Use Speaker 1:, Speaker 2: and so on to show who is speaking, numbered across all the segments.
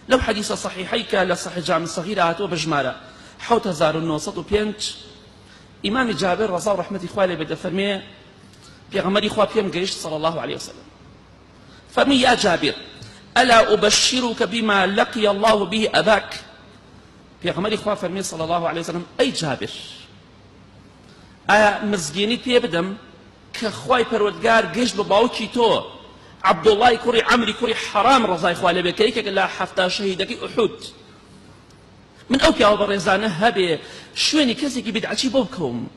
Speaker 1: لو حديث صحيحيك لصحيح جامع الصغير هاتوا بجمارة حوت 1905 إمام جابر رضا رحمة خوالي بدا فرمي بيغمري خواه بيام قريش صلى الله عليه وسلم فرمي يا جابر ألا أبشرك بما لقي الله به أباك بيغمري خواه فرمي صلى الله عليه وسلم أي جابر مزگینی پێ بدەم کە خوای پەروەردگار گەشت بە باوکی تۆ عەبدوڵڵای کوڕی عەمری کوڕی حەرام ڕەزای خوا لێبێ کە یەکێک لە 70 شەهیدەکەی ئوحود من ئەو پیاوە بەڕێزانە هەبێ شوێنی کەسێکی بیدعەتی بۆ بکەوم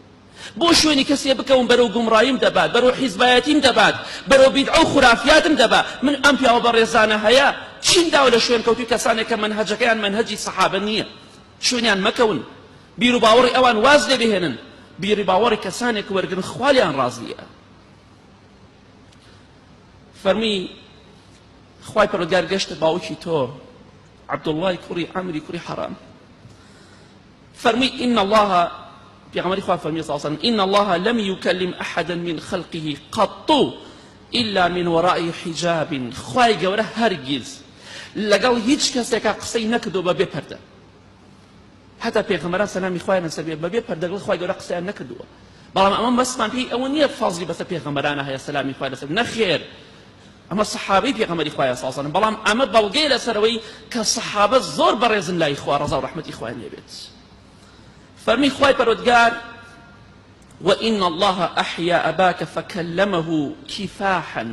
Speaker 1: بۆ شوێنی کەسێ بکەوم بەرەو گومڕاییم دەبات بەرەو حیزبایەتیم دەبات بەرەو بیدعە و خورافیاتم دەبات من ئەم پیاوە بەڕێزانە هەیە چین داوە لە شوێن کەوتوی کەسانێک کە منهەجەکەیان منهەجی سەحابە نییە شوێنیان مەکەون بیر و باوەڕی ئەوان واز لێ بهێنن بیری باوەڕی کەسانێک وەرگن خوالیان ڕازیە فەرمی خوای پەروەردگار گەشتە باوکی تۆ عەبدوڵڵای کوڕی عەمری کوڕی حەرام فەرمی إن الله پێغەمبەری خوا فەرمی صلی الله عليه وسلم إن الله لم يكلم أحدا من خلقه قط إلا من وراء حجاب خوای گەورە هەرگیز لەگەڵ هیچ کەسێکا قسەی نەکردو بە بێپەردە حتى پێغەمبەران سەلامی خوایان لەسەر بێ بەبێ پەردەگەڵ خوای گەورە قسەیان نەکردووە بەڵام ئەمە بەسمان پێی ئەوە نییە فەزلی بەسەر پێغەمبەرانە هەیە سەلامی خوای لەسەر نەخێر ئەمە سەحابەی پێغەمبەری خوایە صلی الله عليه وسلم بەڵام ئەمە بەڵگەی لەسەرەوەی کە سەحابە زۆر بەڕێزن لای خوا ڕەزا و ڕەحمەتی خوایان لێبێت فەرمی خوای پەروەردگار وإن الله أحيا أباك فكلمه كفاحا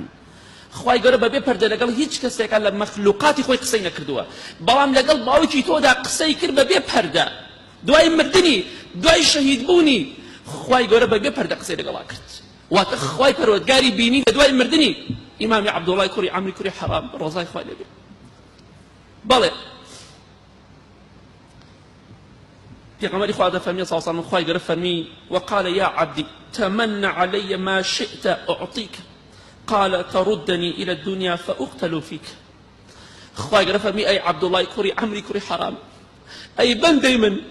Speaker 1: خوای گەورە بەبێ پەردە لەگەڵ هیچ کەسێکە لە مەخلوقاتی خۆی قسەی نەکردووە بەڵام لەگەڵ باوکی تۆدا قسەی کرد بەبێ پەردە دوای مردنی دوای شەهیدبوونی خوای گەورە بەبێ پەردە قسەی لەگەڵا کرد واتە خوای پەروەردگاری بینی لە دوای مردنی ئیمامی عەبدوڵڵای کوڕی عەمری کوڕی حەرام ڕەزای خوای لێبێ بەڵێ پێغەمبەری خوا دەفەرمێ صلی الله عليه وسلم خوای گەورە فەرمی وقال يا عبدي تمن علي ما شئت أعطيك قال تردني إلى الدنيا فأقتل فيك خوای گەورە فەرمی ئەی عەبدوڵڵای کوڕی عەمری کوڕی حەرام ئەی بەندەی من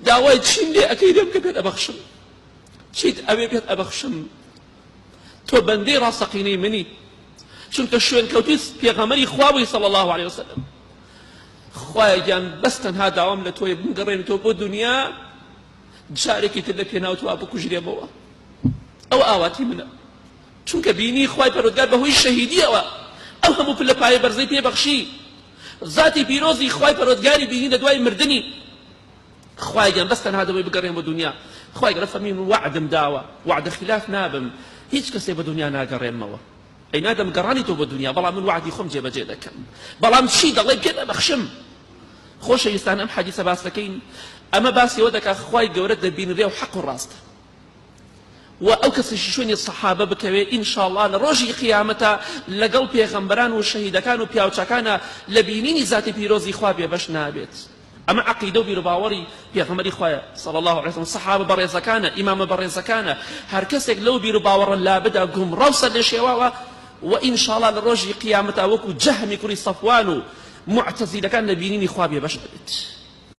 Speaker 1: داوای چیم لێ ئەەکەی لێم کە پێت ئەبەخشم چیت ئەوێ پێت ئەبەخشم تۆ بەندەی ڕاستەقینەی منی چونکە شوێن کەوتوی پێغەمبەری خوا بووی صلی الله عليه وسلم خوایە گیان بەس تەنها داوام لە تۆیە بنگەڕێنێتەوە بۆ دنیا جارێکی تر لە پێناوتوە بکوژرێمەوە ئەو ئاواتی منە چونکە بینی خوای پەروەردگار بەهۆی شەهیدیەوە ئەو هەموو پلە پایە بەرزەی پێبەخشی ذاتی پیرۆزی خوای پەروەردگاری بینی لە دوای مردنی خوای گیان بەس تەنها دەبێ بگەڕێم بۆ دنیا خوای گەورە فەرمی من وعدم داوە وعدە خلاف نابم هیچ کەسێ بە دنیا ناگەڕێمەوە ئەی نادەم گەڕانی تۆ بۆ دنیا بەڵام من وعدی خۆم جێبەجێ دەکەم بەڵام چی دەڵێ پێت ئەبەخشم خۆشەویستان ئەم حەدیثە باس دەکەین ئەمە باسیەوە دەکات خوای گەورە دەبینرێ و حەق و ڕاستە و ئەو کەسیشی شوێنی سەحابە بکەوێ ئینشاءڵڵا لە ڕۆژی قیامەتە لەگەڵ پێغەمبەران و شەهیدەکان و پیاوچەکانە لە بینینی ذاتی پیرۆزی خوا بێبەش نابێت ئەمە عەقیدە و بیرروباوەڕی پێغەمبەری خوایە صلی الله عليه وسلم سەحابە بەڕێزەکانە ئیمامە بەڕێزەکانە هەر کەسێک لەو بیرروباوەڕە لابدا گومڕە و سەر لێ شێواوە و ئینشاءڵڵا لە ڕۆژی قیامەتە وەکو جەهمی کوڕی سەفوان و معتەزیلەکان لە بینینی خوا بێبەش دەبێت